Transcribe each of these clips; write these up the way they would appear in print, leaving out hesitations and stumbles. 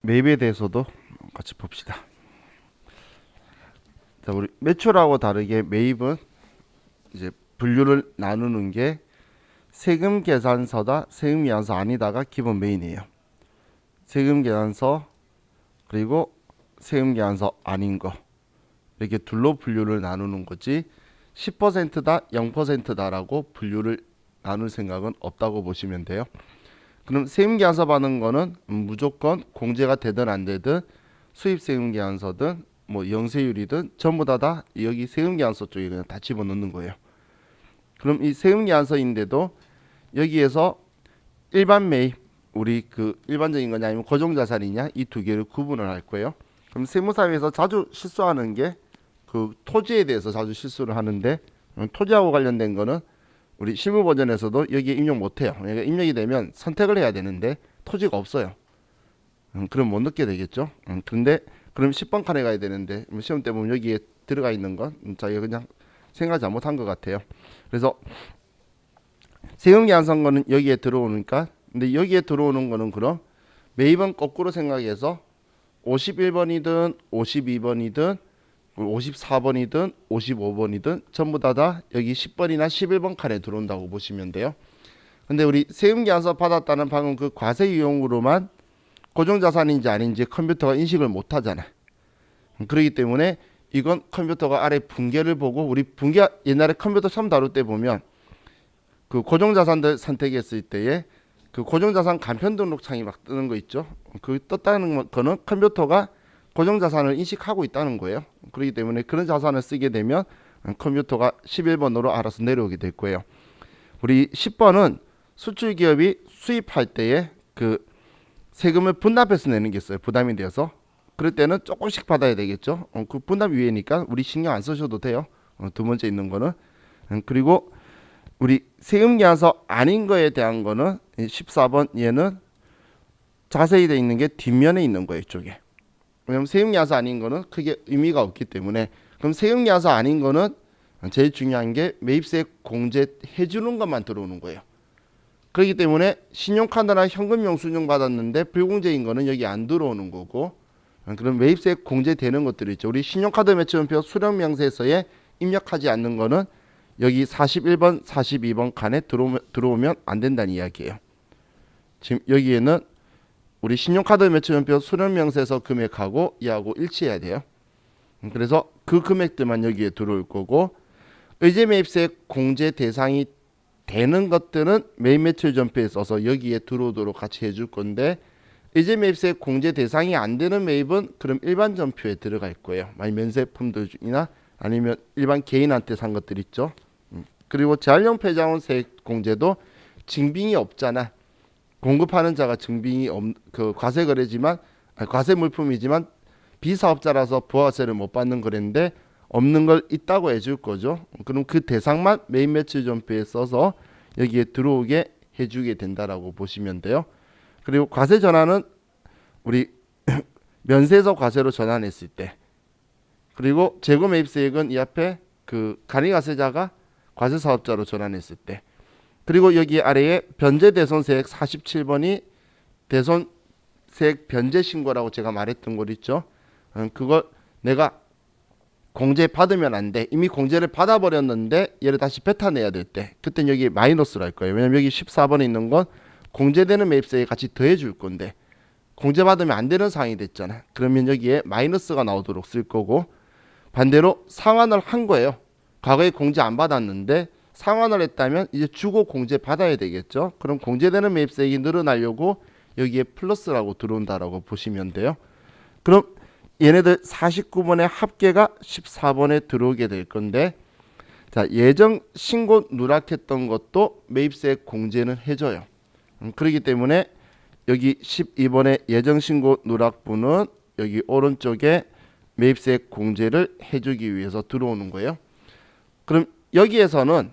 매입에 대해서도 같이 봅시다. 자, 우리 매출하고 다르게 매입은 이제 분류를 나누는 게 세금 계산서다, 세금 계산서 아니다가 기본 메인이에요. 세금 계산서 그리고 세금 계산서 아닌 거 이렇게 둘로 분류를 나누는 거지 10%다, 0%다라고 분류를 나눌 생각은 없다고 보시면 돼요. 그럼 세금 계산서 받는 거는 무조건 공제가 되든 안 되든 수입 세금 계산서든 뭐 영세율이든 전부 다 여기 세금 계산서 쪽에 그냥 다 집어넣는 거예요. 그럼 이 세금 계산서인데도 여기에서 일반 매입 우리 그 일반적인 거냐 아니면 고정자산이냐 이 두 개를 구분을 할 거예요. 그럼 세무사에서 자주 실수하는 게 그 토지에 대해서 자주 실수를 하는데 토지하고 관련된 거는 우리 실무 버전에서도 여기에 입력 못해요. 그러니까 입력이 되면 선택을 해야 되는데 토지가 없어요. 그럼 못 넣게 되겠죠. 근데 그럼 10번 칸에 가야 되는데 시험 때 보면 여기에 들어가 있는 건 자기가 그냥 생각 잘못한 것 같아요. 그래서 세금 계산서 거는 여기에 들어오니까 근데 여기에 들어오는 거는 그럼 매입은 거꾸로 생각해서 51번이든 52번이든 54번이든 55번이든 전부 다 여기 10번이나 11번 칸에 들어온다고 보시면 돼요. 근데 우리 세금 계산서 받았다는 방금 그 과세 유형으로만 고정자산인지 아닌지 컴퓨터가 인식을 못 하잖아. 그렇기 때문에 이건 컴퓨터가 아래 분계를 보고 우리 분계 옛날에 컴퓨터 처음 다룰 때 보면 그 고정자산들 선택했을 때에 그 고정자산 간편 등록창이 막 뜨는 거 있죠. 그 떴다는 거는 컴퓨터가 고정자산을 인식하고 있다는 거예요. 그렇기 때문에 그런 자산을 쓰게 되면 컴퓨터가 11번으로 알아서 내려오게 될 거예요. 우리 10번은 수출기업이 수입할 때에 그 세금을 분납해서 내는 게 있어요. 부담이 되어서. 그럴 때는 조금씩 받아야 되겠죠. 그 분납 위에니까 우리 신경 안 쓰셔도 돼요. 두 번째 있는 거는. 그리고 우리 세금 계산서 아닌 거에 대한 거는 14번 얘는 자세히 되어 있는 게 뒷면에 있는 거예요. 이쪽에. 왜냐면 세금 계산서 아닌 거는 크게 의미가 없기 때문에 그럼 세금 계산서 아닌 거는 제일 중요한 게 매입세 공제 해주는 것만 들어오는 거예요. 그렇기 때문에 신용카드나 현금 영수증 받았는데 불공제인 거는 여기 안 들어오는 거고 그럼 매입세 공제되는 것들이 있죠. 우리 신용카드 매출원표 수령명세서에 입력하지 않는 거는 여기 41번, 42번 칸에 들어오면 안 된다는 이야기예요. 지금 여기에는 우리 신용카드 매출원표 수령명세서 금액하고 이하고 일치해야 돼요. 그래서 그 금액들만 여기에 들어올 거고 의제매입세 공제 대상이 되는 것들은 매입 매출 전표에 써서 여기에 들어오도록 같이 해줄 건데 의제매입세 공제 대상이 안 되는 매입은 그럼 일반 전표에 들어갈 거예요. 만약 면세품들이나 아니면 일반 개인한테 산 것들 있죠. 그리고 재활용 폐자원 세액 공제도 증빙이 없잖아. 공급하는 자가 증빙이 그 과세 거래지만 과세 물품이지만 비사업자라서 부가세를 못 받는 거래인데 없는 걸 있다고 해줄 거죠. 그럼 그 대상만 매입 매출 전표에 써서 여기에 들어오게 해주게 된다라고 보시면 돼요. 그리고 과세 전환은 우리 면세서 과세로 전환했을 때 그리고 재고 매입세액은 이 앞에 그 간이가세자가 과세사업자로 전환했을 때 그리고 여기 아래에 변제대손세액 47번이 대손세액 변제신고라고 제가 말했던 거 있죠. 그걸 내가 공제 받으면 안 돼. 이미 공제를 받아버렸는데 얘를 다시 뱉어내야 될 때 그땐 여기 마이너스로 할 거예요. 왜냐면 여기 14번에 있는 건 공제되는 매입세에 같이 더해 줄 건데 공제받으면 안 되는 상황이 됐잖아. 그러면 여기에 마이너스가 나오도록 쓸 거고 반대로 상환을 한 거예요. 과거에 공제 안 받았는데 상환을 했다면 이제 주고 공제 받아야 되겠죠. 그럼 공제되는 매입세액이 늘어나려고 여기에 플러스라고 들어온다라고 보시면 돼요. 그럼 얘네들 49번의 합계가 14번에 들어오게 될 건데 자 예정 신고 누락했던 것도 매입세액 공제는 해줘요. 그렇기 때문에 여기 12번의 예정 신고 누락분은 여기 오른쪽에 매입세액 공제를 해주기 위해서 들어오는 거예요. 그럼 여기에서는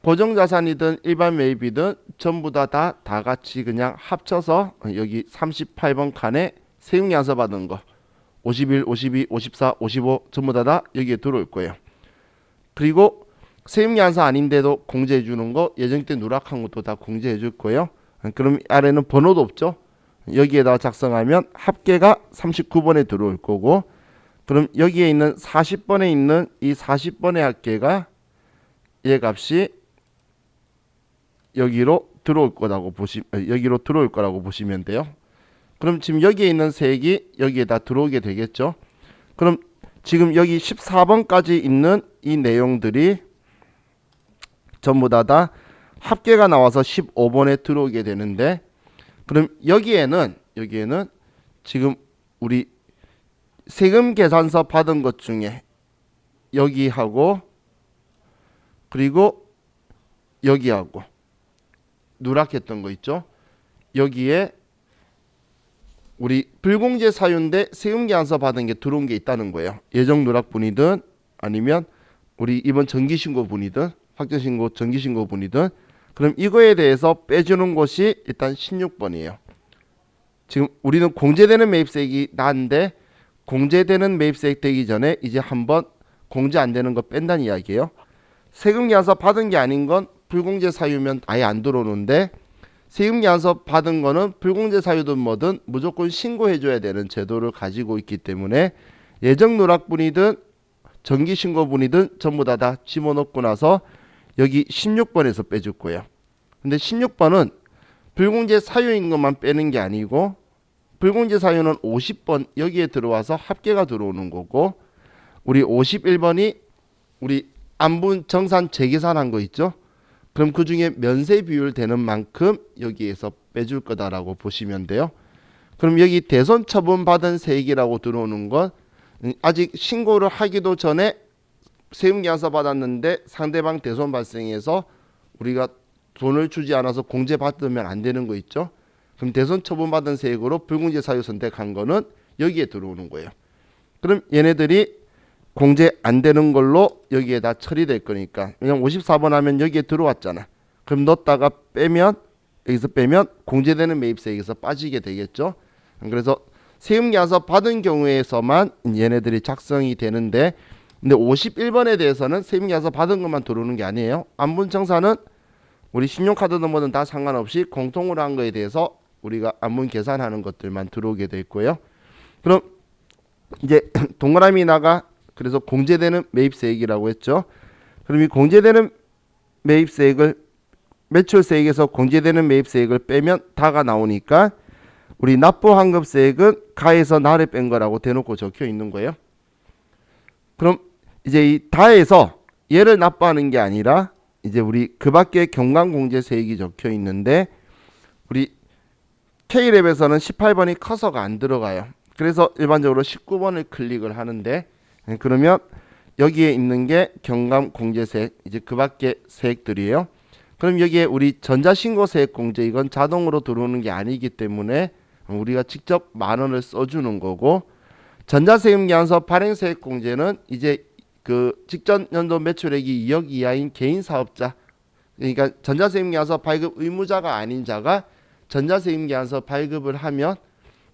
고정자산이든 일반 매입이든 전부 다 같이 그냥 합쳐서 여기 38번 칸에 세금계산서 받은 거 51, 52, 54, 55 전부 다 여기에 들어올 거예요. 그리고 세금계산서 아닌데도 공제해 주는 거 예정 때 누락한 것도 다 공제해 줄 거예요. 그럼 아래는 번호도 없죠. 여기에다 작성하면 합계가 39번에 들어올 거고, 그럼 여기에 있는 40번에 있는 이 40번의 합계가 얘 값이 여기로 들어올 거라고 보시면 돼요. 그럼 지금 여기에 있는 색이 여기에다 들어오게 되겠죠. 그럼 지금 여기 14번까지 있는 이 내용들이 전부 다 합계가 나와서 15번에 들어오게 되는데, 그럼 여기에는 지금 우리 세금 계산서 받은 것 중에 여기하고 그리고 여기하고 누락했던 거 있죠. 여기에 우리 불공제 사유인데 세금 계산서 받은 게 들어온 게 있다는 거예요. 예정 누락분이든 아니면 우리 이번 정기신고분이든 확정신고 정기신고분이든, 그럼 이거에 대해서 빼주는 것이 일단 16번이에요. 지금 우리는 공제되는 매입세액이 나는데 공제되는 매입세액 되기 전에 이제 한번 공제 안 되는 거 뺀다는 이야기예요. 세금 계산서 받은 게 아닌 건 불공제 사유면 아예 안 들어오는데, 세금 계산서 받은 거는 불공제 사유든 뭐든 무조건 신고해 줘야 되는 제도를 가지고 있기 때문에 예정 누락분이든 정기신고분이든 전부 다 집어넣고 나서 여기 16번에서 빼줄 거예요. 근데 16번은 불공제 사유인 것만 빼는 게 아니고, 불공제 사유는 50번 여기에 들어와서 합계가 들어오는 거고, 우리 51번이 우리 안분 정산 재계산한 거 있죠. 그럼 그 중에 면세 비율 되는 만큼 여기에서 빼줄 거다라고 보시면 돼요. 그럼 여기 대손 처분 받은 세액이라고 들어오는 건 아직 신고를 하기도 전에 세금 계산서 받았는데 상대방 대손 발생해서 우리가 돈을 주지 않아서 공제 받으면 안 되는 거 있죠. 그럼 대손 처분 받은 세액으로 불공제 사유 선택한 거는 여기에 들어오는 거예요. 그럼 얘네들이 공제 안 되는 걸로 여기에다 처리될 거니까, 왜냐면 54번 하면 여기에 들어왔잖아. 그럼 넣었다가 빼면, 여기서 빼면 공제되는 매입세액에서 빠지게 되겠죠. 그래서 세금 계산서 받은 경우에서만 얘네들이 작성이 되는데, 근데 51번에 대해서는 세금 계산서 받은 것만 들어오는 게 아니에요. 안분청사는 우리 신용카드든 뭐든 다 상관없이 공통으로 한 거에 대해서 우리가 안분 계산하는 것들만 들어오게 될 거예요. 그럼 이제 동그라미 나가, 그래서 공제되는 매입세액이라고 했죠. 그럼 이 공제되는 매입세액을 매출세액에서 공제되는 매입세액을 빼면 다가 나오니까 우리 납부환급세액은 가에서 나를 뺀 거라고 대놓고 적혀 있는 거예요. 그럼 이제 이 다에서 얘를 납부하는 게 아니라 이제 우리 그 밖에 경감공제세액이 적혀 있는데, 우리 K랩에서는 18번이 커서가 안 들어가요. 그래서 일반적으로 19번을 클릭을 하는데, 그러면 여기에 있는 게 경감공제세액, 이제 그 밖에 세액들이에요. 그럼 여기에 우리 전자신고세액 공제, 이건 자동으로 들어오는 게 아니기 때문에 우리가 직접 10,000원을 써주는 거고, 전자세금 계산서 발행세액 공제는 이제 그 직전 연도 매출액이 2억 이하인 개인 사업자, 그러니까 전자세금 계산서 발급 의무자가 아닌 자가 전자세금 계산서 발급을 하면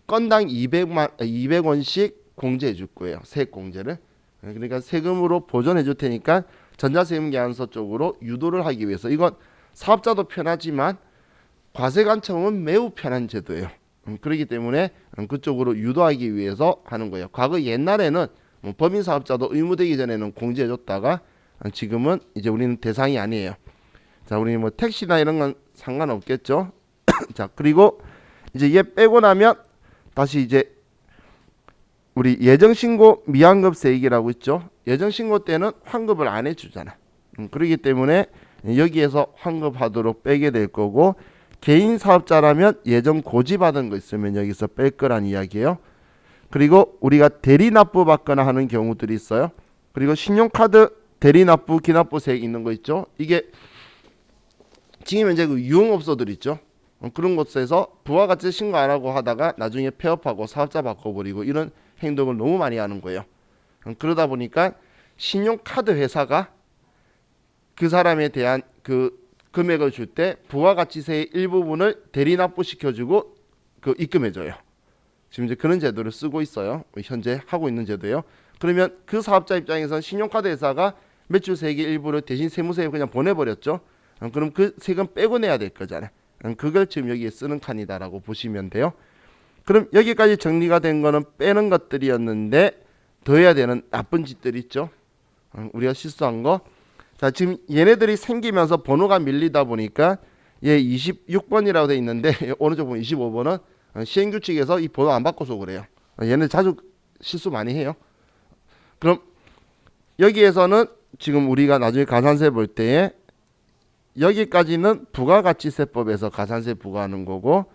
건당 200원씩 공제해 줄 거예요. 세액 공제를. 그러니까 세금으로 보존해 줄 테니까 전자세금 계산서 쪽으로 유도를 하기 위해서, 이건 사업자도 편하지만 과세관청은 매우 편한 제도예요. 그렇기 때문에 그쪽으로 유도하기 위해서 하는 거예요. 과거 옛날에는 법인 사업자도 의무되기 전에는 공제해 줬다가 지금은 이제 우리는 대상이 아니에요. 자, 우리 뭐 택시나 이런 건 상관없겠죠. 자, 그리고 이제 얘 빼고 나면 다시 이제 우리 예정신고 미환급세액이라고 있죠. 예정신고 때는 환급을 안 해주잖아. 그렇기 때문에 여기에서 환급하도록 빼게 될 거고, 개인 사업자라면 예정 고지받은 거 있으면 여기서 뺄 거란 이야기예요. 그리고 우리가 대리 납부 받거나 하는 경우들이 있어요. 그리고 신용카드 대리 납부 기납부 세액 있는 거 있죠. 이게 지금 현재 그 유흥업소들 있죠. 그런 곳에서 부가가치 신고 안 하고 하다가 나중에 폐업하고 사업자 바꿔버리고 이런 행동을 너무 많이 하는 거예요. 그러다 보니까 신용카드 회사가 그 사람에 대한 그 금액을 줄 때 부가가치세의 일부분을 대리 납부시켜주고 그 입금해줘요. 지금 이제 그런 제도를 쓰고 있어요. 현재 하고 있는 제도예요. 그러면 그 사업자 입장에서는 신용카드 회사가 매출세액의 일부를 대신 세무서에 그냥 보내버렸죠. 그럼 그 세금 빼고 내야 될 거잖아요. 그걸 지금 여기에 쓰는 칸이다라고 보시면 돼요. 그럼 여기까지 정리가 된 거는 빼는 것들이었는데 더해야 되는 나쁜 짓들 있죠. 우리가 실수한 거. 자, 지금 얘네들이 생기면서 번호가 밀리다 보니까 얘 26번이라고 돼 있는데 오른쪽 보면 25번은 시행규칙에서 이 번호 안 바꿔서 그래요. 얘네 자주 실수 많이 해요. 그럼 여기에서는 지금 우리가 나중에 가산세 볼 때에 여기까지는 부가가치세법에서 가산세 부과하는 거고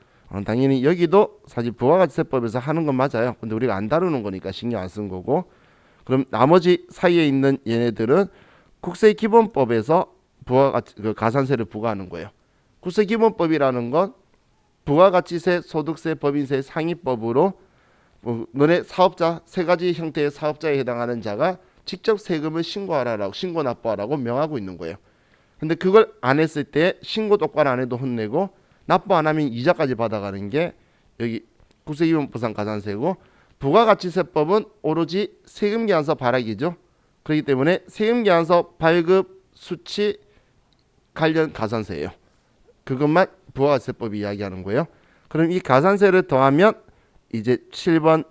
당연히 여기도 사실 부가가치세법에서 하는 건 맞아요. 근데 우리가 안 다루는 거니까 신경 안 쓴 거고 그럼 나머지 사이에 있는 얘네들은 국세기본법에서 가산세를 부과하는 거예요. 국세기본법이라는 건 부가가치세, 소득세, 법인세 상위법으로 너네 사업자 세 가지 형태의 사업자에 해당하는 자가 직접 세금을 신고하라라고 신고 납부하라고 명하고 있는 거예요. 근데 그걸 안 했을 때 신고 똑바로 안 해도 혼내고 납부 안 하면 이자까지 받아가는 게 여기 국세기본법상 가산세고 부가가치세법은 오로지 세금계산서 발행이죠. 그렇기 때문에 세금계산서 발급 수치 관련 가산세예요. 그것만 부가가치세법이 이야기하는 거예요. 그럼 이 가산세를 더하면 이제 7번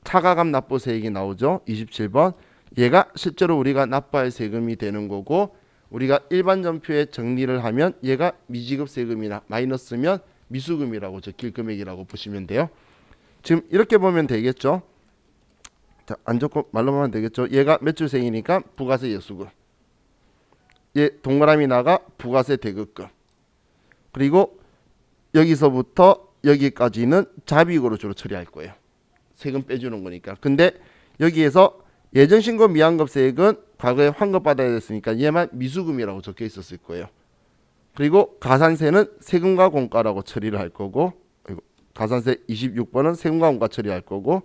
차가감 납부세액이 나오죠. 27번 얘가 실제로 우리가 납부할 세금이 되는 거고 우리가 일반 전표에 정리를 하면 얘가 미지급 세금이나 마이너스면 미수금이라고 적힐 금액이라고 보시면 돼요. 지금 이렇게 보면 되겠죠. 자, 안 적고 말로만 하면 되겠죠. 얘가 매출세이니까 부가세 예수금. 얘 동그라미 나가 부가세 대급금. 그리고 여기서부터 여기까지는 자비익으로 주로 처리할 거예요. 세금 빼주는 거니까. 근데 여기에서 예정신고 미환급세액은 과거에 환급받아야 됐으니까 얘만 미수금이라고 적혀 있었을 거예요. 그리고 가산세는 세금과 공과라고 처리를 할 거고 가산세 26번은 세금과 공과 처리할 거고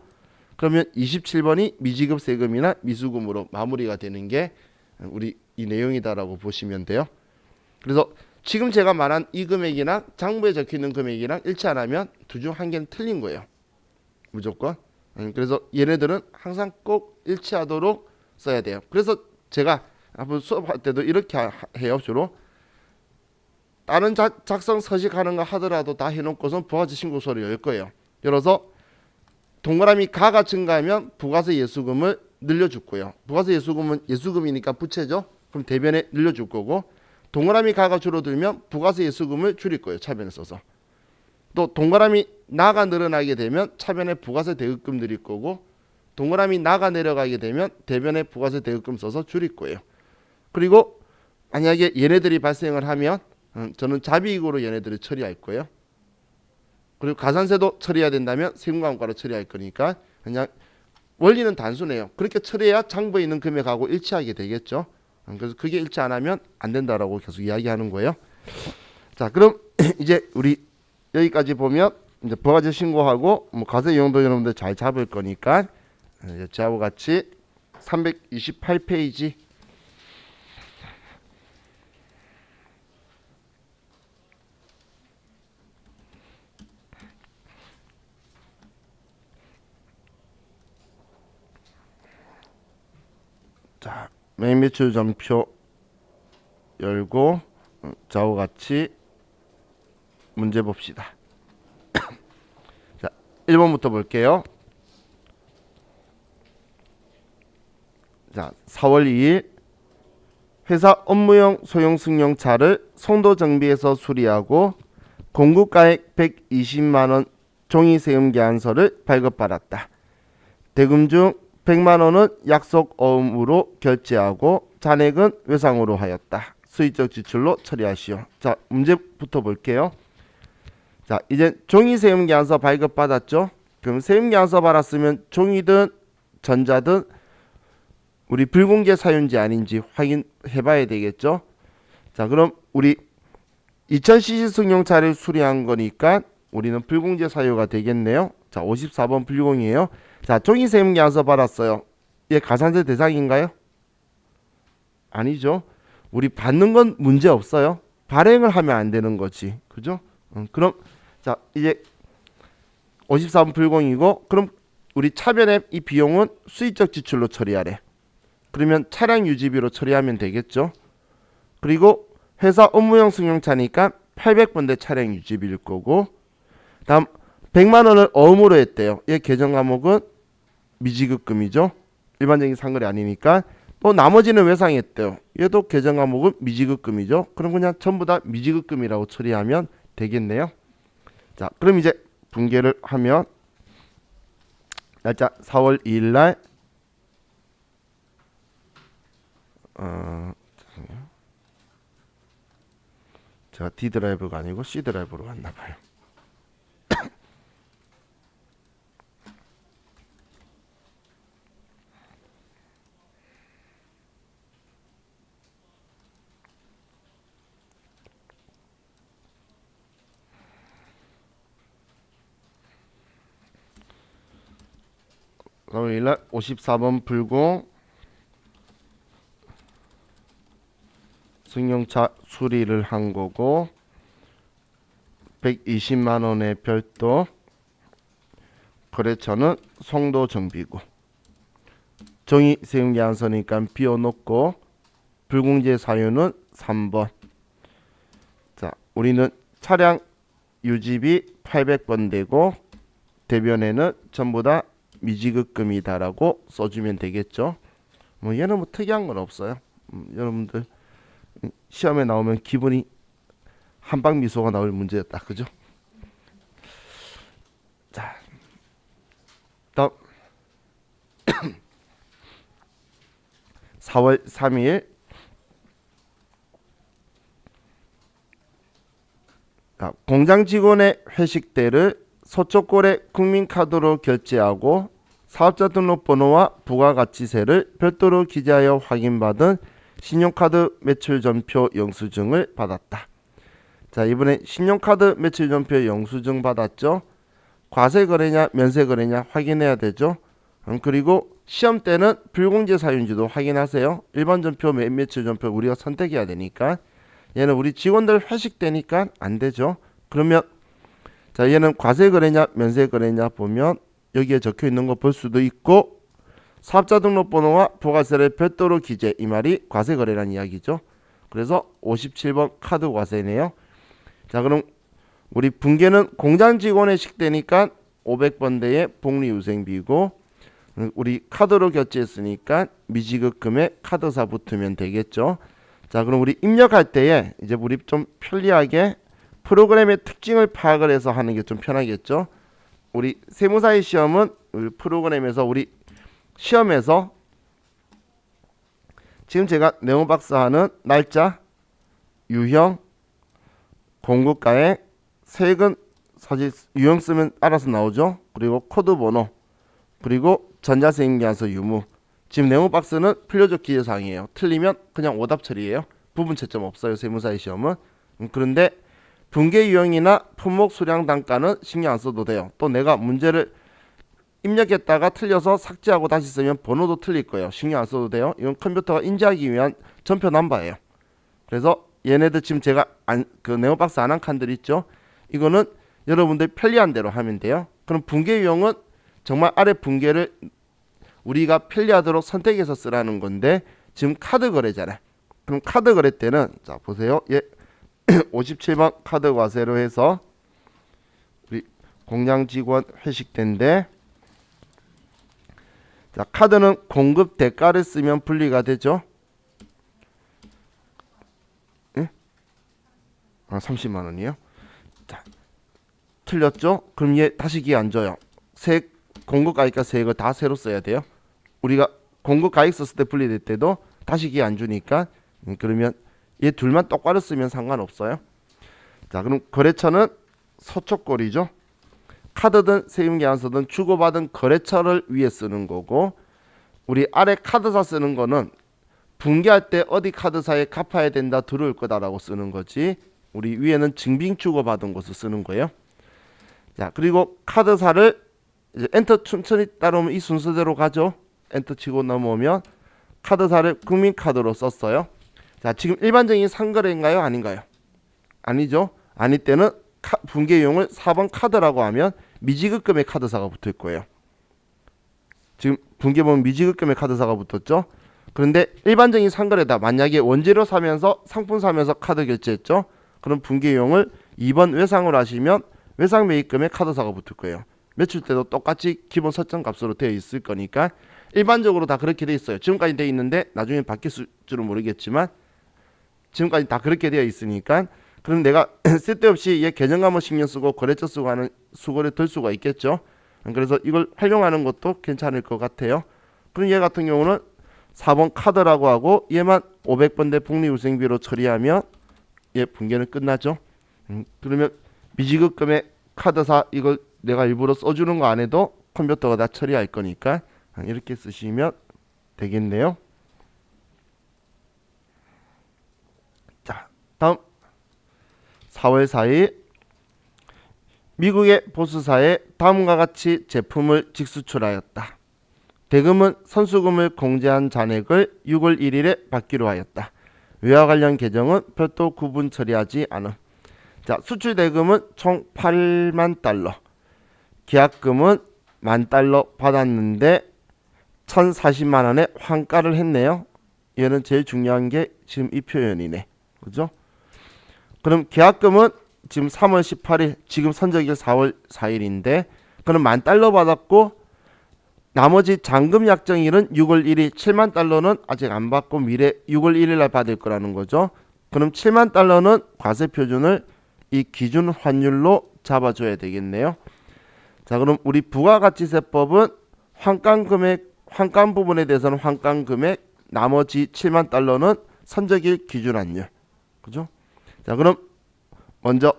그러면 27번이 미지급 세금이나 미수금으로 마무리가 되는 게 우리 이 내용이다라고 보시면 돼요. 그래서 지금 제가 말한 이 금액이랑 장부에 적혀있는 금액이랑 일치 안 하면 둘 중 한 개는 틀린 거예요. 무조건. 그래서 얘네들은 항상 꼭 일치하도록 써야 돼요. 그래서 제가 앞으로 수업할 때도 이렇게 해요. 주로 다른 작성 서식하는 거 하더라도 다 해놓고선 부가세 신고서를 열 거예요. 열어서 동그라미 가가 증가하면 부가세 예수금을 늘려줄 거예요. 부가세 예수금은 예수금이니까 부채죠. 그럼 대변에 늘려줄 거고 동그라미 가가 줄어들면 부가세 예수금을 줄일 거예요. 차변에 써서. 또 동그라미 나가 늘어나게 되면 차변에 부가세 대급금 늘릴 거고 동그라미 나가 내려가게 되면 대변에 부가세 대급금 써서 줄일 거예요. 그리고 만약에 얘네들이 발생을 하면 저는 자비익으로 얘네들을 처리할 거예요. 그리고 가산세도 처리해야 된다면 세금과 공과로 처리할 거니까 그냥 원리는 단순해요. 그렇게 처리해야 장부에 있는 금액하고 일치하게 되겠죠. 그래서 그게 일치 안 하면 안 된다라고 계속 이야기하는 거예요. 자, 그럼 이제 우리 여기까지 보면 이제 부가세 신고하고 가세 용도 여러분들 잘 잡을 거니까 이제 저하고 같이 328페이지 자, 매입 매출 전표 열고 저하고 같이 문제 봅시다. 자, 1번부터 볼게요. 자, 4월 2일 회사 업무용 소형 승용차를 송도 정비에서 수리하고 공급가액 120만원 종이세금 계산서를 발급받았다. 대금 중 100만원은 약속 어음으로 결제하고 잔액은 외상으로 하였다. 수익적 지출로 처리하시오. 자, 문제부터 볼게요. 자, 이제 종이세금 계산서 발급받았죠. 그럼 세금 계산서 받았으면 종이든 전자든 우리 불공제 사유인지 아닌지 확인해 봐야 되겠죠. 자, 그럼 우리 2000cc 승용차를 수리한 거니까 우리는 불공제 사유가 되겠네요. 자, 54번 불공이에요. 자, 종이세금 계산서 받았어요. 얘 가산세 대상인가요? 아니죠. 우리 받는 건 문제 없어요. 발행을 하면 안 되는 거지. 그죠? 그럼 자, 이제 54번 불공이고 그럼 우리 차변의 이 비용은 수익적 지출로 처리하래. 그러면 차량 유지비로 처리하면 되겠죠. 그리고 회사 업무용 승용차니까 800번대 차량 유지비일 거고 다음 100만 원을 어음으로 했대요. 얘 계정 과목은 미지급금이죠. 일반적인 상거래 아니니까. 또 나머지는 외상했대요. 얘도 계정 과목은 미지급금이죠. 그럼 그냥 전부 다 미지급금이라고 처리하면 되겠네요. 자, 그럼 이제 분계를 하면 날짜 4월 2일 날 제가 D 드라이브가 아니고 C 드라이브로 갔나 봐요. 그럼 일날 54번 불공 승용차 수리를 한 거고 120만 원의 별도 거래처는 송도 정비구 정의 세금계산서니까 비워놓고 불공제 사유는 3번. 자, 우리는 차량 유지비 800번 되고 대변에는 전부 다 미지급금이다라고 써주면 되겠죠. 뭐 얘는 뭐 특이한 건 없어요. 여러분들 시험에 나오면 기분이 한방 미소가 나올 문제였다, 그죠? 자, 다음 4월 3일 공장 직원의 회식 때를 서초골의 국민카드로 결제하고 사업자 등록번호와 부가가치세를 별도로 기재하여 확인받은 신용카드 매출전표 영수증을 받았다. 자, 이번에 신용카드 매출전표 영수증 받았죠. 과세거래냐 면세거래냐 확인해야 되죠. 그리고 시험 때는 불공제 사유인지도 확인하세요. 일반전표 매출전표 우리가 선택해야 되니까. 얘는 우리 직원들 회식 때니까 안 되죠. 그러면 자, 얘는 과세거래냐 면세거래냐 보면 여기에 적혀 있는 거 볼 수도 있고 사업자 등록번호와 부가세를 별도로 기재, 이 말이 과세거래라는 이야기죠. 그래서 57번 카드 과세네요. 자, 그럼 우리 분계는 공장 직원의 식대니까 500번대의 복리후생비고 우리 카드로 결제했으니까 미지급금에 카드사 붙으면 되겠죠. 자, 그럼 우리 입력할 때에 이제 우리 좀 편리하게 프로그램의 특징을 파악을 해서 하는 게 좀 편하겠죠. 우리 세무사의 시험은 우리 프로그램에서 우리 시험에서 지금 제가 네오박스 하는 날짜, 유형, 공급가액, 세금 사실 유형 쓰면 알아서 나오죠. 그리고 코드 번호, 그리고 전자세금계산서 유무. 지금 네모박스는 풀려적 기재사항이에요. 틀리면 그냥 오답 처리예요. 부분 채점 없어요, 세무사의 시험은. 그런데 분계 유형이나 품목 수량 단가는 신경 안 써도 돼요. 또 내가 문제를 입력했다가 틀려서 삭제하고 다시 쓰면 번호도 틀릴 거예요. 신경 안 써도 돼요. 이건 컴퓨터가 인지하기 위한 전표 넘버예요. 그래서 얘네들 지금 제가 그 네모박스 안 한 칸들 있죠. 이거는 여러분들 편리한 대로 하면 돼요. 그럼 분계 유형은 정말 아래 분계를 우리가 편리하도록 선택해서 쓰라는 건데 지금 카드 거래잖아요. 그럼 카드 거래 때는 자 보세요. 얘 57번 카드 과세로 해서 우리 공장 직원 회식 때인데 자, 카드는 공급 대가를 쓰면 분리가 되죠. 예? 30만 원이요. 자, 틀렸죠? 그럼 얘 다시 기회 안 줘요. 공급 가액과 세액을 다 새로 써야 돼요. 우리가 공급 가액 썼을 때 분리될 때도 다시 기회 안 주니까 그러면 얘 둘만 똑바로 쓰면 상관없어요. 자, 그럼 거래처는 서초골이죠. 카드든 세금계산서든 주고받은 거래처를 위해 쓰는 거고 우리 아래 카드사 쓰는 거는 분계할 때 어디 카드사에 갚아야 된다 들어올 거다라고 쓰는 거지 우리 위에는 증빙 주고받은 곳을 쓰는 거예요. 자, 그리고 카드사를 이제 엔터 천천히 따라오면 이 순서대로 가죠. 엔터 치고 넘어오면 카드사를 국민카드로 썼어요. 자, 지금 일반적인 상거래인가요? 아닌가요? 아니죠. 아닐 때는 분계용을 4번 카드라고 하면 미지급금의 카드사가 붙을 거예요. 지금 분계 보면 미지급금의 카드사가 붙었죠. 그런데 일반적인 상거래다. 만약에 원재료 사면서 상품 사면서 카드 결제했죠. 그럼 분계용을 2번 외상으로 하시면 외상 매입금에 카드사가 붙을 거예요. 매출때도 똑같이 기본 설정 값으로 되어 있을 거니까 일반적으로 다 그렇게 되어 있어요. 지금까지 되어 있는데 나중에 바뀔 줄은 모르겠지만 지금까지 다 그렇게 되어 있으니까 그럼 내가 쓸데없이 얘 계정감을 신경 쓰고 거래처 쓰고 하는 수고를 덜 수가 있겠죠. 그래서 이걸 활용하는 것도 괜찮을 것 같아요. 그럼 얘 같은 경우는 4번 카드라고 하고 얘만 500번대 복리후생비로 처리하면 얘 붕괴는 끝나죠. 그러면 미지급금의 카드사 이걸 내가 일부러 써주는 거 안 해도 컴퓨터가 다 처리할 거니까 이렇게 쓰시면 되겠네요. 자, 다음 4월 4일 미국의 보수사에 다음과 같이 제품을 직수출하였다. 대금은 선수금을 공제한 잔액을 6월 1일에 받기로 하였다. 외화 관련 계정은 별도 구분 처리하지 않음. 자, 수출 대금은 총 8만 달러. 계약금은 $10,000 받았는데 1,040만 원에 환가를 했네요. 얘는 제일 중요한 게 지금 이 표현이네. 그죠? 그럼 계약금은 지금 3월 18일, 지금 선적일 4월 4일인데 그럼 $10,000 받았고 나머지 잔금 약정일은 6월 1일 7만 달러는 아직 안 받고 미래 6월 1일 날 받을 거라는 거죠. 그럼 7만 달러는 과세 표준을 이 기준 환율로 잡아줘야 되겠네요. 자, 그럼 우리 부가가치세법은 환가 부분에 대해서는 환가 금액, 나머지 7만 달러는 선적일 기준 환율. 그죠? 자, 그럼 먼저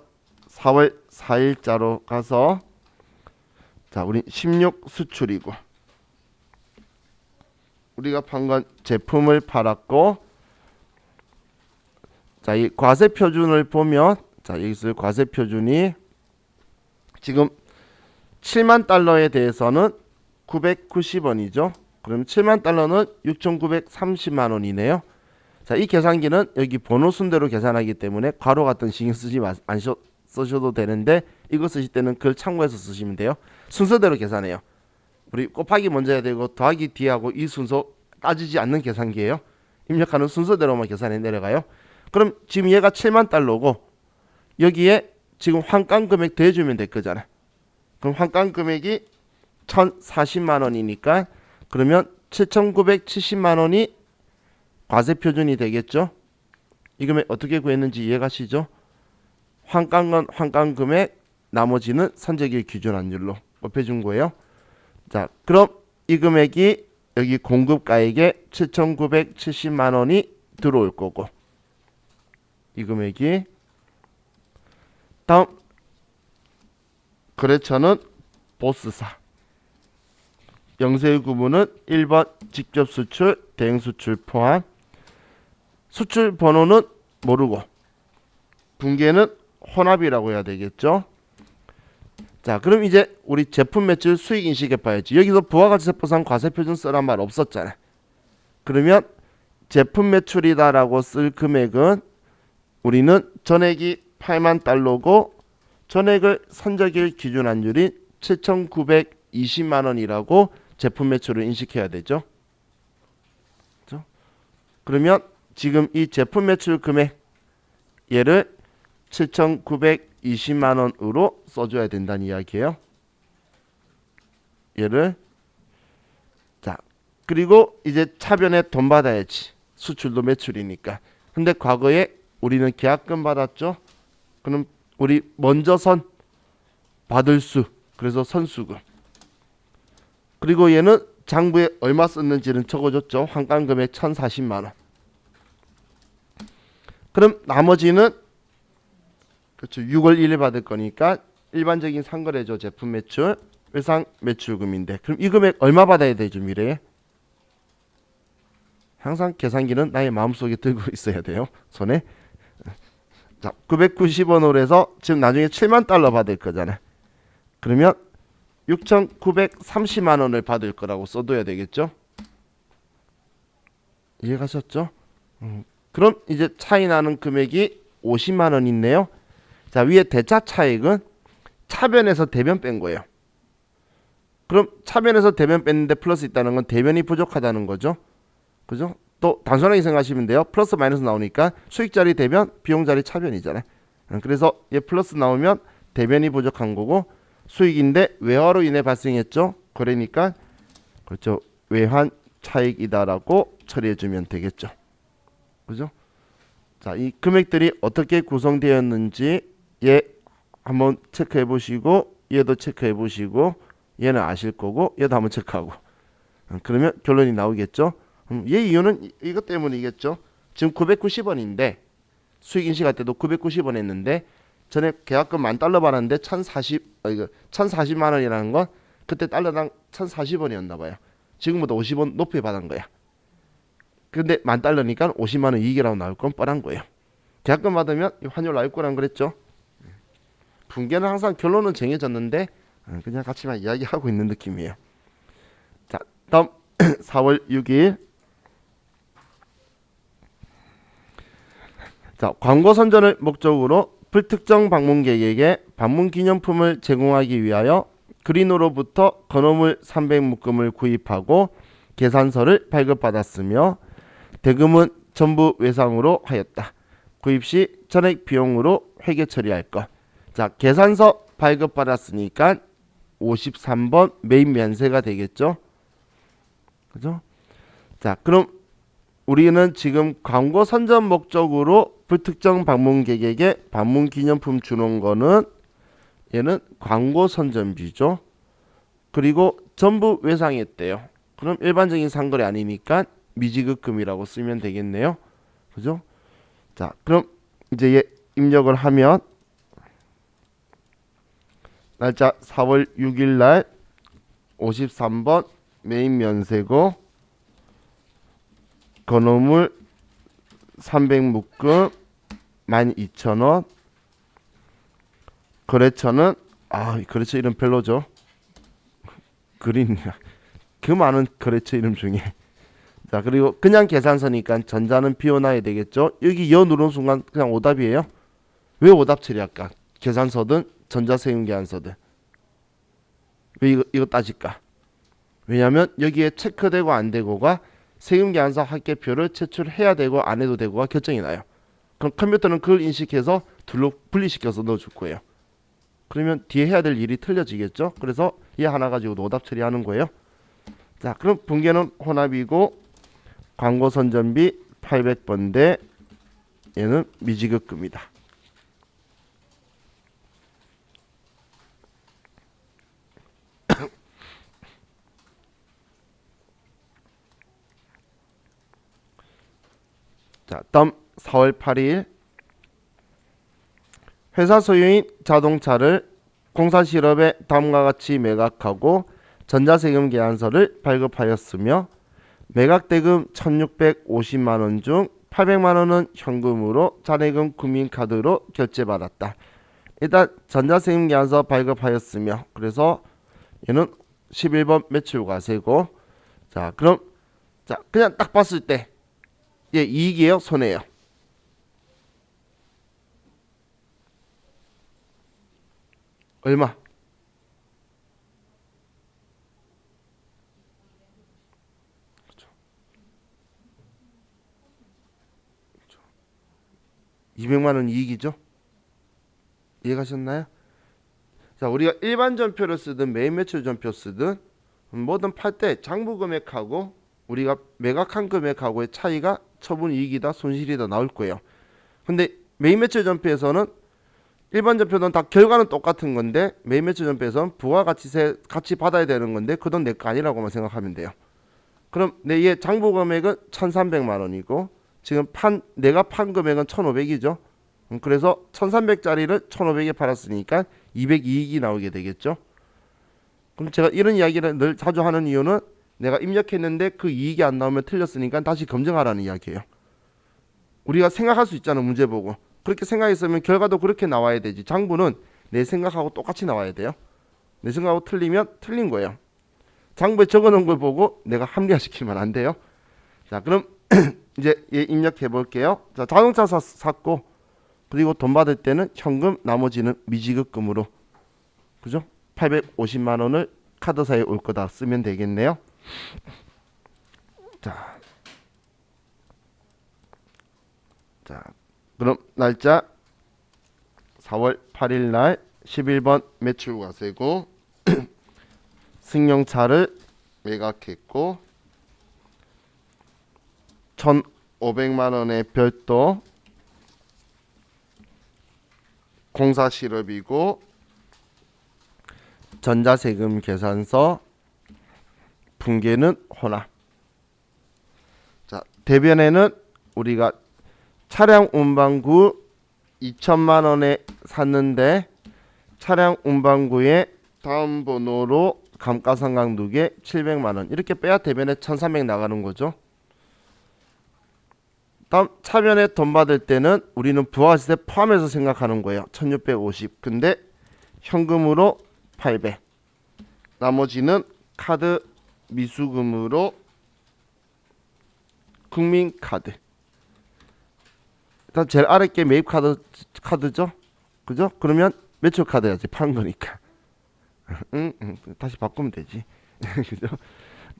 4월 4일자로 가서 자, 우리 16 수출이고 우리가 판건 제품을 팔았고 자, 이 과세 표준을 보면 자, 여기서 과세 표준이 지금 7만 달러에 대해서는 990원이죠. 그럼 7만 달러는 6,930만 원이네요. 자, 이 계산기는 여기 번호 순대로 계산하기 때문에 괄호 같은 신경 쓰셔도 되는데 이거 쓰실 때는 그걸 참고해서 쓰시면 돼요. 순서대로 계산해요. 우리 곱하기 먼저 해야 되고 더하기 뒤에 하고 이 순서 따지지 않는 계산기예요. 입력하는 순서대로만 계산해 내려가요. 그럼 지금 얘가 7만 달러고 여기에 지금 환가 금액 더해주면 될 거잖아. 그럼 환가 금액이 1,040만 원이니까 그러면 7,970만 원이 과세 표준이 되겠죠. 이 금액 어떻게 구했는지 이해가시죠? 환가는 환가 금액, 나머지는 선적일 기준 환율로 곱해준 거예요. 자, 그럼 이 금액이 여기 공급가액에 7,970만 원이 들어올 거고 이 금액이 다음 거래처는 보스사. 영세의 구분은 1번 직접 수출, 대행 수출 포함. 수출 번호는 모르고 분계는 혼합이라고 해야 되겠죠. 자, 그럼 이제 우리 제품 매출 수익 인식해 봐야지. 여기서 부가가치세법상 과세표준 쓰란 말 없었잖아. 그러면 제품 매출이다라고 쓸 금액은 우리는 전액이 8만 달러고 전액을 선적일 기준 환율인 7,920만 원이라고 제품 매출을 인식해야 되죠. 그렇죠? 그러면 지금 이 제품 매출 금액 얘를 7,920만 원으로 써줘야 된다는 이야기예요. 얘를 자, 그리고 이제 차변에 돈 받아야지. 수출도 매출이니까. 근데 과거에 우리는 계약금 받았죠. 그럼 우리 먼저 선 받을 수, 그래서 선수금. 그리고 얘는 장부에 얼마 썼는지는 적어줬죠. 환가 금액 1,040만 원. 그럼 나머지는 그렇죠. 6월 1일 받을 거니까 일반적인 상거래죠. 제품 매출, 외상 매출금인데 그럼 이 금액 얼마 받아야 되죠? 미래에? 항상 계산기는 나의 마음속에 들고 있어야 돼요. 손에. 자, 990원으로 해서 지금 나중에 7만 달러 받을 거잖아. 그러면 6,930만 원을 받을 거라고 써둬야 되겠죠? 이해가셨죠? 그럼 이제 차이 나는 금액이 50만 원 있네요. 자, 위에 대차 차익은 차변에서 대변 뺀 거예요. 그럼 차변에서 대변 뺐는데 플러스 있다는 건 대변이 부족하다는 거죠. 그죠? 또 단순하게 생각하시면 돼요. 플러스 마이너스 나오니까 수익자리 대변, 비용자리 차변이잖아요. 그래서 얘 플러스 나오면 대변이 부족한 거고 수익인데 외화로 인해 발생했죠. 그러니까 그렇죠. 외환 차익이다라고 처리해 주면 되겠죠. 그죠? 자, 이 금액들이 어떻게 구성되었는지 얘 한번 체크해 보시고 얘도 체크해 보시고 얘는 아실 거고 얘도 한번 체크하고 그러면 결론이 나오겠죠. 얘 이유는 이것 때문이겠죠. 지금 990원인데 수익인식 할 때도 990원 했는데 전에 계약금 10,000달러 받았는데 1040만 원이라는 건 그때 달러당 1040원이었나 봐요. 지금보다 50원 높이 받은 거야. 근데 10,000달러니까 50만 원 이익이라고 나올 건 뻔한 거예요. 계약금 받으면 환율 나올 거란 그랬죠. 분계는 항상 결론은 정해졌는데 그냥 같이만 이야기하고 있는 느낌이에요. 자, 다음 4월 6일. 자, 광고 선전을 목적으로 불특정 방문객에게 방문 기념품을 제공하기 위하여 그린으로부터 건어물 300묶음을 구입하고 계산서를 발급받았으며 대금은 전부 외상으로 하였다. 구입 시 전액 비용으로 회계 처리할 것. 자, 계산서 발급받았으니까 53번 매입 면세가 되겠죠. 그죠? 자, 그럼 우리는 지금 광고 선전 목적으로 불특정 방문객에게 방문 기념품 주는 거는 얘는 광고 선전비죠. 그리고 전부 외상했대요. 그럼 일반적인 상거래 아니니까 미지급금이라고 쓰면 되겠네요. 그죠? 자, 그럼 이제 얘 입력을 하면 날짜 4월 6일 날 53번 매입 면세고 건어물 300묶음 12,000원. 거래처는 거래처 이름 별로죠. 그린 그 많은 거래처 이름 중에 자, 그리고 그냥 계산서니까 전자는 비워놔야 되겠죠. 여기 여 누른 순간 그냥 오답이에요. 왜 오답 처리할까? 계산서든 전자세금계산서든 왜 이거 따질까? 왜냐하면 여기에 체크되고 안 되고가 세금계산서 합계표를 제출해야 되고 안 해도 되고가 결정이 나요. 그럼 컴퓨터는 그걸 인식해서 둘로 분리시켜서 넣어줄 거예요. 그러면 뒤에 해야 될 일이 틀려지겠죠. 그래서 얘 하나 가지고 오답 처리하는 거예요. 자, 그럼 분계는 혼합이고 광고 선전비 800번대 얘는 미지급금이다. 자, 다음 4월 8일 회사 소유인 자동차를 공사실업에 다음과 같이 매각하고 전자세금 계산서를 발급하였으며 매각대금 1,650만원 중 800만원은 현금으로 잔해금 국민카드로 결제받았다. 일단 전자세금 계산서 발급하였으며 그래서 얘는 11번 매출과세고 자, 그럼 자, 그냥 딱 봤을 때 얘 이익이에요, 손해예요? 얼마? 200만원 이익이죠? 이해가셨나요? 자, 우리가 일반 전표를 쓰든 매입 매출 전표 쓰든 뭐든 팔 때 장부 금액하고 우리가 매각한 금액하고의 차이가 처분 이익이다 손실이다 나올 거예요. 근데 매입 매출 전표에서는 일반 전표는 다 결과는 똑같은 건데 매입 매출 전표에서는 부가가치세 같이 받아야 되는 건데 그 돈 내 거 아니라고만 생각하면 돼요. 그럼 얘 장부 금액은 1,300만 원이고 지금 내가 판 금액은 1,500이죠. 그래서 1,300짜리를 1,500에 팔았으니까 200 이익이 나오게 되겠죠. 그럼 제가 이런 이야기를 늘 자주 하는 이유는 내가 입력했는데 그 이익이 안 나오면 틀렸으니까 다시 검증하라는 이야기예요. 우리가 생각할 수 있잖아, 문제 보고. 그렇게 생각했으면 결과도 그렇게 나와야 되지. 장부는 내 생각하고 똑같이 나와야 돼요. 내 생각하고 틀리면 틀린 거예요. 장부에 적어놓은 걸 보고 내가 합리화시키면 안 돼요. 자, 그럼 이제 얘 입력해 볼게요. 자, 자동차 샀고 그리고 돈 받을 때는 현금, 나머지는 미지급금으로, 그죠? 850만 원을 카드사에 올 거다 쓰면 되겠네요. 자, 그럼 날짜 4월 8일 날 11번 매출과세고 승용차를 매각했고 1,500만 원의 별도 공사 실업이고 전자세금 계산서 분계는 혼합. 자, 대변에는 우리가 차량 운반구 2천만 원에 샀는데 차량 운반구에 다음 번호로 감가상각 누계 700만 원 이렇게 빼야 대변에 1,300 나가는 거죠. 다음 차변에 돈 받을 때는 우리는 부가세 포함해서 생각하는 거예요. 1,650. 근데 현금으로 800. 나머지는 카드 미수금으로 국민카드. 일단 제일 아래 게 매입 카드죠. 그죠? 그러면 매출 카드야지 파는 거니까. 다시 바꾸면 되지. 그죠?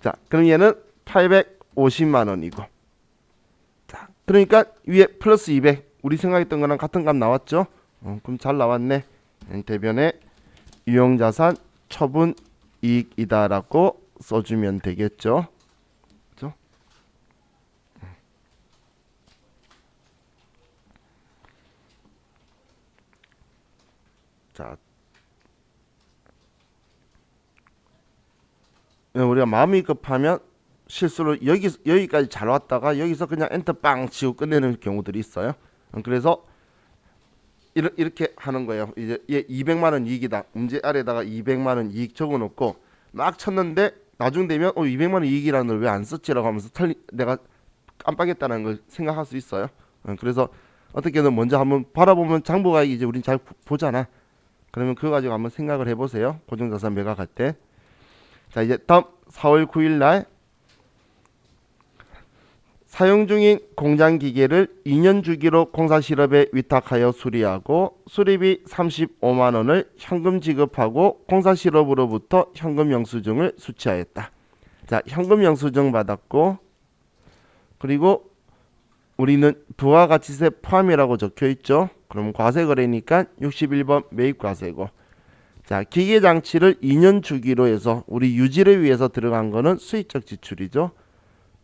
자, 그럼 얘는 850만 원이고. 자, 그러니까 위에 플러스 200. 우리 생각했던 거랑 같은 값 나왔죠? 그럼 잘 나왔네. 대변에 유용자산 처분 이익이다라고 써주면 되겠죠. 그죠? 자, 우리가 마음이 급하면 실수로 여기까지 잘 왔다가 여기서 그냥 엔터 빵 치고 끝내는 경우들이 있어요. 그래서 이렇게 하는 거예요. 이제 얘 200만 원 이익이다. 문제 아래다가 200만 원 이익 적어놓고 막 쳤는데 나중 되면 200만 원 이익이라는 걸 왜 안 썼지라고 하면서 내가 깜빡했다는 걸 생각할 수 있어요. 그래서 어떻게든 먼저 한번 바라보면 장부가 이제 우린 잘 보잖아. 그러면 그거 가지고 한번 생각을 해보세요. 고정자산 매각할 때. 자, 이제 다음 4월 9일 날 사용 중인 공장 기계를 2년 주기로 공사 실업에 위탁하여 수리하고 수리비 35만 원을 현금 지급하고 공사 실업으로부터 현금 영수증을 수취하였다. 자, 현금 영수증 받았고 그리고 우리는 부가가치세 포함이라고 적혀 있죠. 그럼 과세 거래니까 61번 매입 과세고. 자, 기계 장치를 2년 주기로 해서 우리 유지를 위해서 들어간 거는 수익적 지출이죠.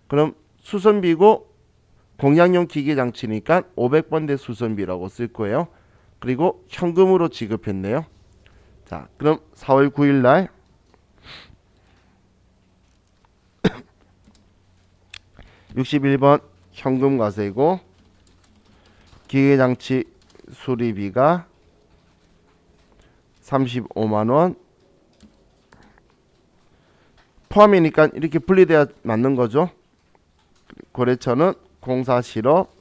그럼 수선비고 공양용 기계 장치니까 500번대 수선비라고 쓸 거예요. 그리고 현금으로 지급했네요. 자, 그럼 4월 9일 날 61번 현금 과세고 기계 장치 수리비가 35만 원 포함이니까 이렇게 분리돼야 맞는 거죠. 거래처는 공사 실업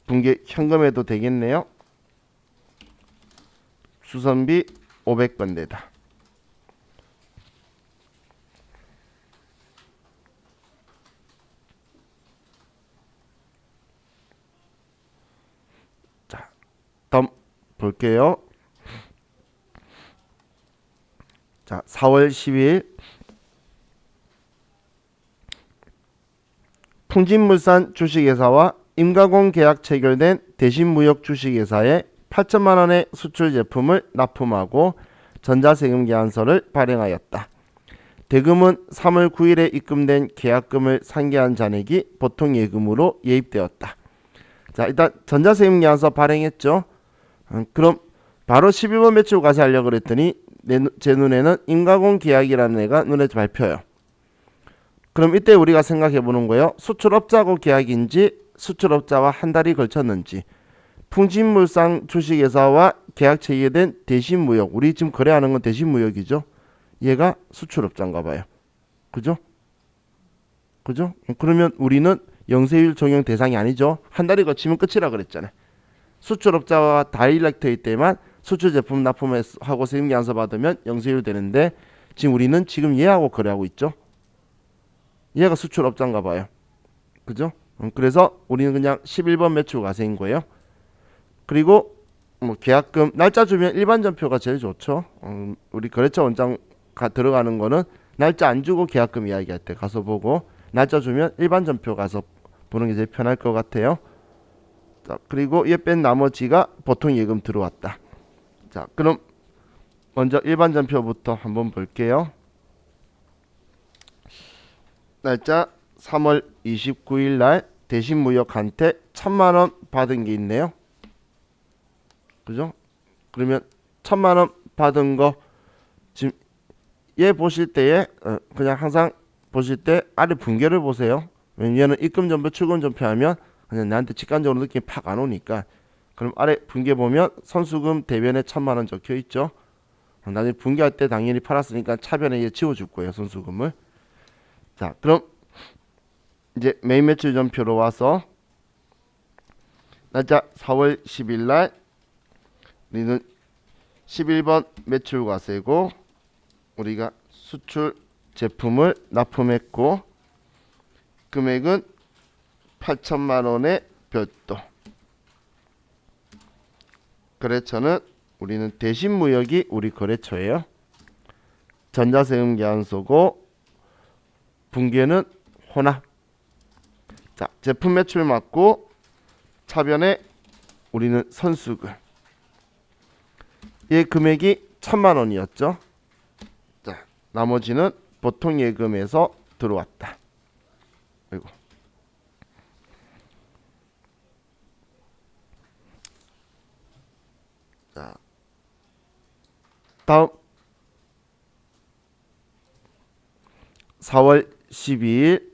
분계 현금에도 되겠네요. 수선비 500번대다. 자, 다음 볼게요. 자, 4월 10일 풍진물산 주식회사와 임가공 계약 체결된 대신무역 주식회사에 8천만 원의 수출 제품을 납품하고 전자세금 계산서를 발행하였다. 대금은 3월 9일에 입금된 계약금을 상계한 잔액이 보통 예금으로 예입되었다. 자, 일단 전자세금 계산서 발행했죠. 그럼 바로 11번 매출 과세하려고 그랬더니 제 눈에는 임가공 계약이라는 애가 눈에 밟혀요. 그럼 이때 우리가 생각해 보는 거예요. 수출업자하고 계약인지 수출업자와 한 달이 걸쳤는지. 풍진물산 주식회사와 계약 체결된 대신무역. 우리 지금 거래하는 건 대신무역이죠. 얘가 수출업자인가 봐요. 그죠? 그죠? 그러면 우리는 영세율 적용 대상이 아니죠. 한 달이 거치면 끝이라 그랬잖아요. 수출업자와 다이렉트일 때만 수출 제품 납품하고 세금 계산서 받으면 영세율 되는데 지금 우리는 지금 얘하고 거래하고 있죠. 얘가 수출업자인가 봐요. 그죠? 그래서 우리는 그냥 11번 매출 과세인 거예요. 그리고 뭐 계약금 날짜 주면 일반 전표가 제일 좋죠. 우리 거래처 원장 들어가는 거는 날짜 안 주고 계약금 이야기할 때 가서 보고 날짜 주면 일반 전표 가서 보는 게 제일 편할 것 같아요. 자, 그리고 얘 뺀 나머지가 보통 예금 들어왔다. 자, 그럼 먼저 일반 전표부터 한번 볼게요. 날짜 3월 29일 날 대신무역한테 1000만원 받은 게 있네요. 그죠? 그러면 1000만원 받은 거 지금 얘 보실 때에 그냥 항상 보실 때 아래 분계를 보세요. 왜냐면 얘는 입금 전표 출금 전표 하면 그냥 나한테 직관적으로 느낌이 팍 안 오니까. 그럼 아래 분계 보면 선수금 대변에 1000만원 적혀 있죠. 나중에 분계할 때 당연히 팔았으니까 차변에 얘 지워줄 거예요, 선수금을. 자, 그럼 이제 메인 매출 전표로 와서 날짜 4월 10일 날 우리는 11번 매출과세고 우리가 수출 제품을 납품했고 금액은 8천만원의 별도. 거래처는 우리는 대신무역이 우리 거래처예요. 전자세금 계산서고 분계는 혼합. 자, 제품 매출 맞고 차변에 우리는 선수금. 얘 금액이 1000만원이었죠. 자, 나머지는 보통 예금에서 들어왔다. 아이고. 자, 다음 4월 12일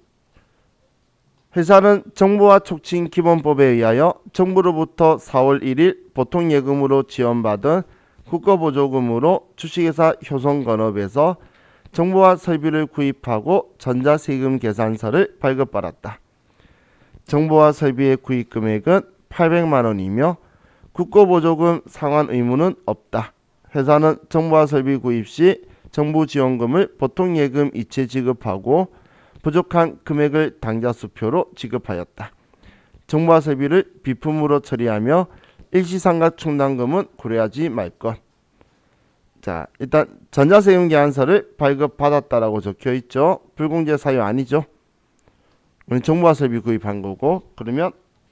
회사는 정부와 촉진 기본법에 의하여 정부로부터 4월 1일 보통예금으로 지원받은 국가보조금으로 주식회사 효성건업에서 정보와 설비를 구입하고 전자세금 계산서를 발급받았다. 정보와 설비의 구입 금액은 800만원이며 국가보조금 상환 의무는 없다. 회사는 정보와 설비 구입 시 정부 지원금을 보통예금 이체 지급하고 부족한 금액을 당좌 수표로 지급하였다. 정보와 설비를 비품으로 처리하며 일시상각 충당금은 고려하지 말 것. 자, 일단 전자세금 계산서를 발급받았다라고 적혀 있죠. 불공제 사유 아니죠. 우리 정보와 설비 구입한 거고. 그러면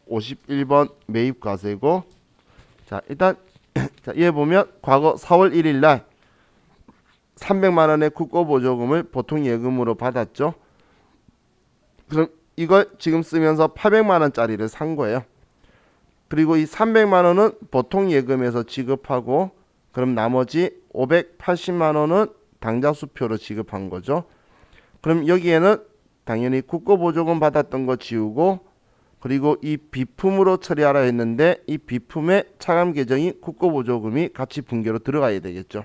51번 매입과세고. 자, 일단 자, 얘 보면 과거 4월 1일 날 300만원의 국고보조금을 보통 예금으로 받았죠. 그럼 이걸 지금 쓰면서 800만원짜리를 산 거예요. 그리고 이 300만원은 보통 예금에서 지급하고 그럼 나머지 580만원은 당좌 수표로 지급한 거죠. 그럼 여기에는 당연히 국고보조금 받았던 거 지우고 그리고 이 비품으로 처리하라 했는데 이 비품의 차감 계정이 국고보조금이 같이 분계로 들어가야 되겠죠.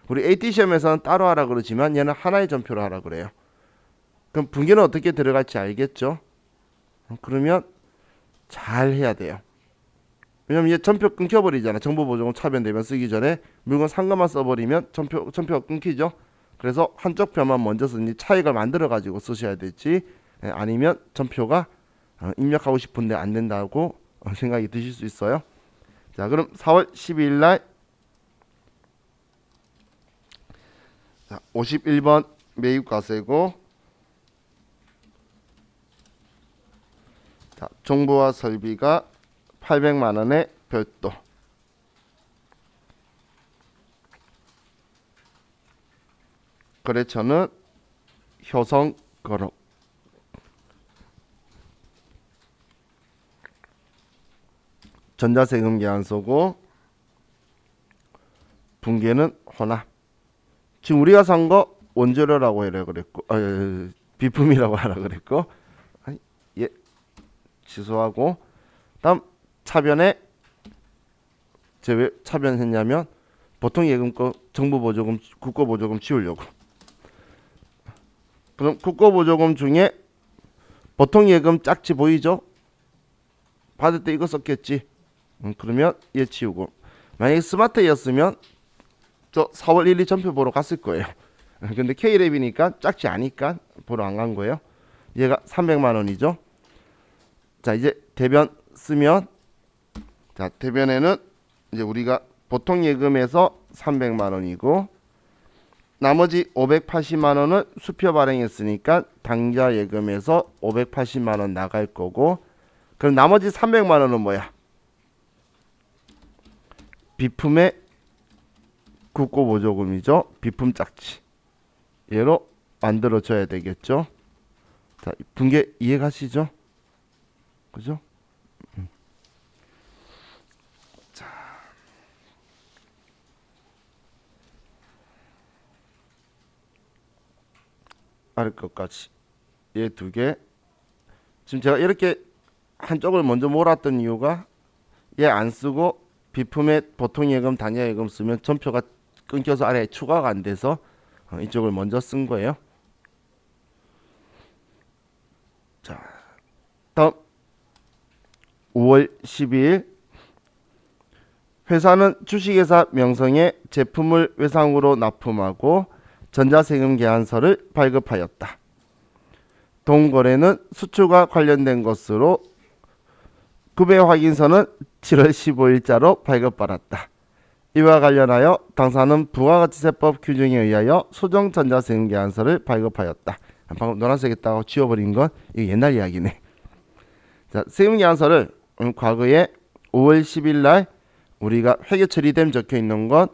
우리 AT 시험에서는 따로 하라 그러지만 얘는 하나의 전표로 하라 그래요. 그럼 분계는 어떻게 들어갈지 알겠죠? 그러면 잘 해야 돼요. 왜냐면 얘 전표 끊겨버리잖아. 정보보조금 차변되면 쓰기 전에 물건 산 것만 써버리면 전표가 끊기죠. 그래서 한쪽 표만 먼저 쓰니 차익을 만들어 가지고 쓰셔야 될지 아니면 전표가 입력하고 싶은데 안 된다고 생각이 드실 수 있어요. 자, 그럼 4월 12일 날 51번 매입과세고 자, 정보와 설비가 800만원의 별도. 거래처는 효성건업. 전자세금 계산서고 분계는 혼합. 지금 우리가 산 거 원재료라고 하라 그랬고 비품이라고 하라 그랬고 예 취소하고 다음 차변에 제가 왜 차변했냐면 보통 예금 거 정부보조금 국고보조금 지우려고. 그럼 국고보조금 중에 보통 예금 짝지 보이죠? 받을 때 이거 썼겠지. 그러면 얘 지우고 만약에 스마트였으면 저 4월 1일 전표 보러 갔을 거예요. 근데 K랩이니까 짝지 아니까 보러 안 간 거예요. 얘가 300만원이죠. 자, 이제 대변 쓰면 자, 대변에는 이제 우리가 보통 예금에서 300만원이고 나머지 580만원은 수표 발행했으니까 당좌 예금에서 580만원 나갈 거고 그럼 나머지 300만 원은 뭐야? 비품의 국고보조금이죠. 비품 짝지. 얘로 만들어줘야 되겠죠. 자, 분계 이해가시죠? 그죠? 자, 아래 것까지 얘 두 개. 지금 제가 이렇게 한쪽을 먼저 몰았던 이유가 얘 안 쓰고 비품의 보통 예금, 단위 예금 쓰면 전표가 끊겨서 아래에 추가가 안 돼서 이쪽을 먼저 쓴 거예요. 자, 다음 5월 12일 회사는 주식회사 명성의 제품을 외상으로 납품하고 전자세금 계산서를 발급하였다. 동거래는 수출과 관련된 것으로 구매 확인서는 7월 15일자로 발급받았다. 이와 관련하여 당사는 부가가치세법 규정에 의하여 소정 전자세금 계산서를 발급하였다. 방금 노란색 했다고 지워버린 건 이게 옛날 이야기네. 자, 세금 계산서를 과거에 5월 10일 날 우리가 회계 처리됨 적혀 있는 건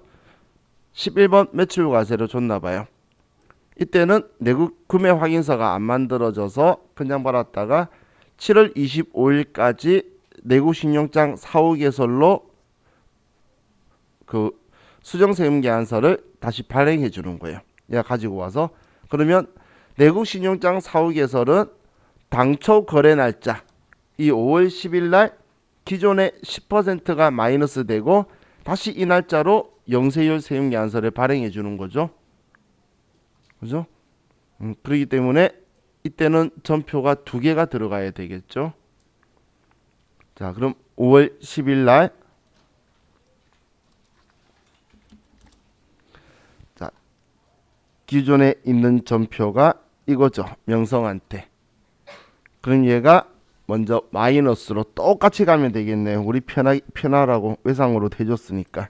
11번 매출 과세로 줬나 봐요. 이때는 내국 구매 확인서가 안 만들어져서 그냥 받았다가 7월 25일까지 내국 신용장 사후 개설로 그 수정세금 계산서를 다시 발행해 주는 거예요. 얘가 가지고 와서 그러면 내국 신용장 사후 개설은 당초 거래 날짜 이 5월 10일 날 기존의 10%가 마이너스 되고 다시 이 날짜로 영세율 세금 계산서를 발행해 주는 거죠. 그죠? 그렇기 때문에 이때는 전표가 두 개가 들어가야 되겠죠. 자, 그럼 5월 10일 날 자, 기존에 있는 전표가 이거죠. 명성한테. 그럼 얘가 먼저 마이너스로 똑같이 가면 되겠네요. 우리 편하라고 외상으로 대줬으니까.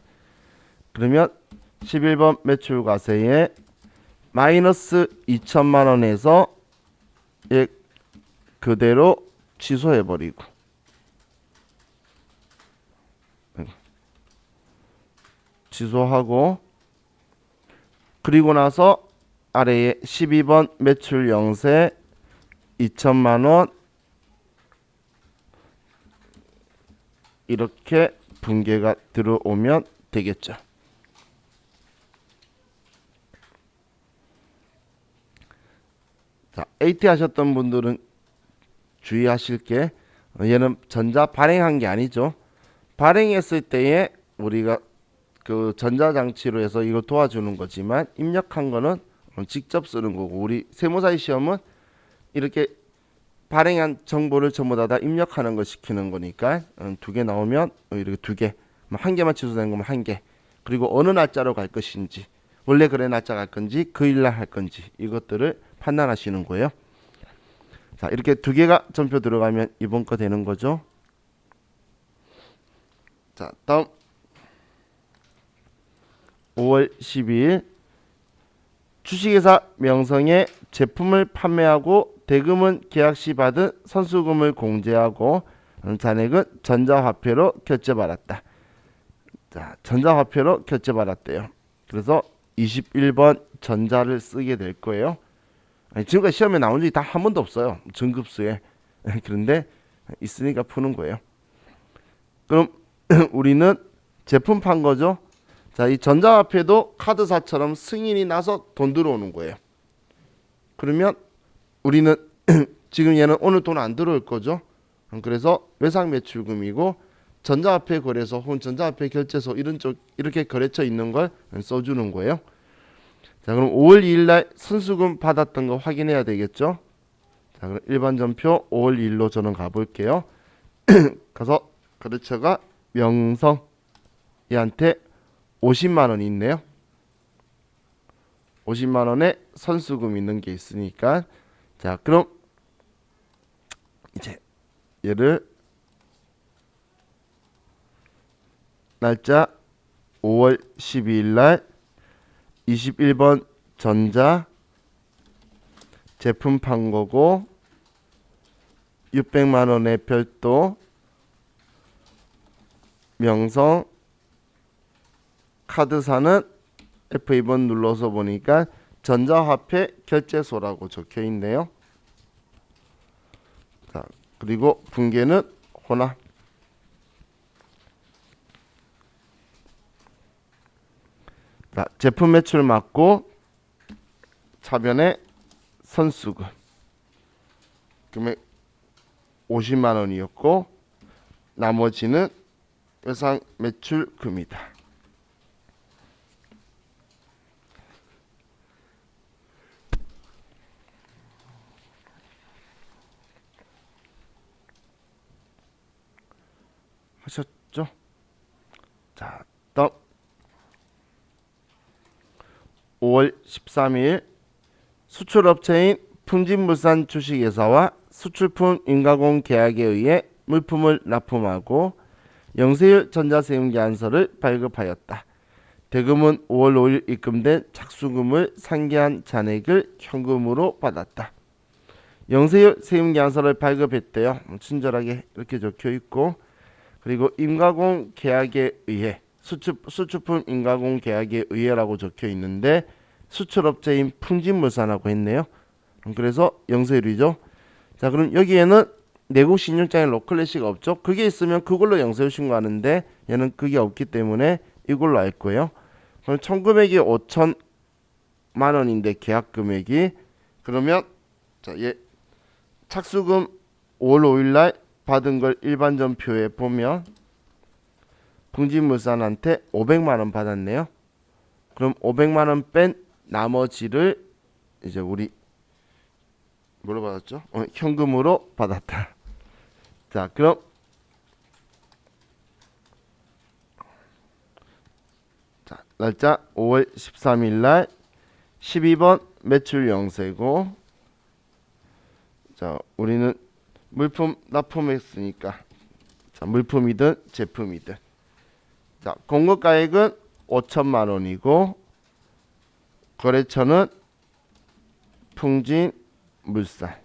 그러면 11번 매출과세에 마이너스 2천만 원에서 얘 그대로 취소해버리고 취소하고 그리고 나서 아래에 12번 매출 영세 2천만 원 이렇게 분계가 들어오면 되겠죠. 자, AT 하셨던 분들은 주의하실 게 얘는 전자 발행한 게 아니죠. 발행했을 때에 우리가 그 전자장치로 해서 이걸 도와주는 거지만 입력한 거는 직접 쓰는 거고 우리 세무사의 시험은 이렇게 발행한 정보를 전부 다 입력하는 걸 시키는 거니까 두 개 나오면 이렇게 두 개, 한 개만 취소된 거면 한 개, 그리고 어느 날짜로 갈 것인지 원래 거래 날짜 갈 건지 그 일날 할 건지 이것들을 판단하시는 거예요. 자, 이렇게 두 개가 전표 들어가면 이번 거 되는 거죠. 자, 다음 5월 12일 주식회사 명성의 제품을 판매하고 대금은 계약 시 받은 선수금을 공제하고 잔액은 전자화폐로 결제받았다. 자, 전자화폐로 결제받았대요. 그래서 21번 전자를 쓰게 될 거예요. 지금까지 시험에 나온 적이 다 한 번도 없어요. 전급수에. 그런데 있으니까 푸는 거예요. 그럼 우리는 제품 판 거죠. 자, 이 전자화폐도 카드사처럼 승인이 나서 돈 들어오는 거예요. 그러면 우리는 지금 얘는 오늘 돈 안 들어올 거죠. 그래서 외상 매출금이고 전자화폐 거래소 혹은 전자화폐 결제소 이런 쪽 이렇게 거래처 있는 걸 써주는 거예요. 자, 그럼 5월 2일 날 선수금 받았던 거 확인해야 되겠죠. 자, 그럼 일반 전표 5월 2일로 저는 가볼게요. 가서 거래처가 명성 얘한테 50만 원이 있네요. 50만 원에 선수금 있는 게 있으니까 자, 그럼 이제 얘를 날짜 5월 12일 날 21번 전자 제품 판 거고 600만 원의 별도 명성 카드사는 F2번 눌러서 보니까 전자화폐 결제소라고 적혀 있네요. 자, 그리고 분계는 혼합. 자, 제품 매출 맞고 차변에 선수금 금액 50만 원이었고 나머지는 외상 매출금이다. 하셨죠? 자, 다음 5월 13일 수출업체인 풍진물산 주식회사와 수출품 인가공 계약에 의해 물품을 납품하고 영세율 전자세금계산서를 발급하였다. 대금은 5월 5일 입금된 착수금을 상기한 잔액을 현금으로 받았다. 영세율 세금계산서를 발급했대요. 친절하게 이렇게 적혀 있고, 그리고 인가공 계약에 의해 수출품 인가공 계약에 의해라고 적혀 있는데 수출업체인 풍진물산하고 했네요. 그래서 영세율이죠. 자, 그럼 여기에는 내국 신용장에 로클래시가 없죠. 그게 있으면 그걸로 영세율 신고하는데 얘는 그게 없기 때문에 이걸로 할 거예요. 그럼 총 금액이 5천만 원인데 계약 금액이, 그러면 자, 얘 착수금 5월 5일 날 받은 걸 일반전표에 보면 풍진물산한테 500만 원 받았네요. 그럼 500만 원 뺀 나머지를 이제 우리 뭐로 받았죠? 현금으로 받았다. 자, 그럼 자, 날짜 5월 13일 날 12번 매출 영세고, 자, 우리는 물품 납품했으니까 자, 물품이든 제품이든 자, 공급가액은 5천만 원이고 거래처는 풍진물산,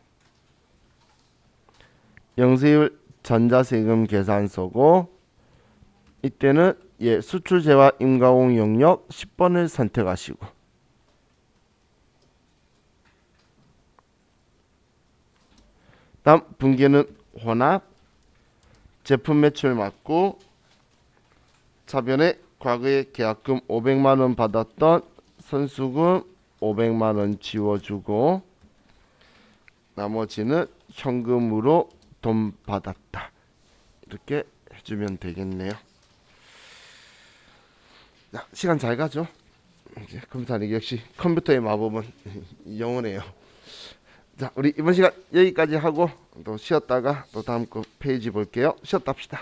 영세율 전자세금 계산서고, 이때는 수출재와 인가공 영역 10번을 선택하시고, 다음 분계는 혼합, 제품 매출 맞고 차변에 과거에 계약금 500만 원 받았던 선수금 500만 원 지워주고 나머지는 현금으로 돈 받았다. 이렇게 해주면 되겠네요. 자, 시간 잘 가죠? 이제 컴퓨터는 역시 컴퓨터의 마법은 영원해요. 자, 우리 이번 시간 여기까지 하고 또 쉬었다가 또 다음 거 페이지 볼게요. 쉬었다 합시다.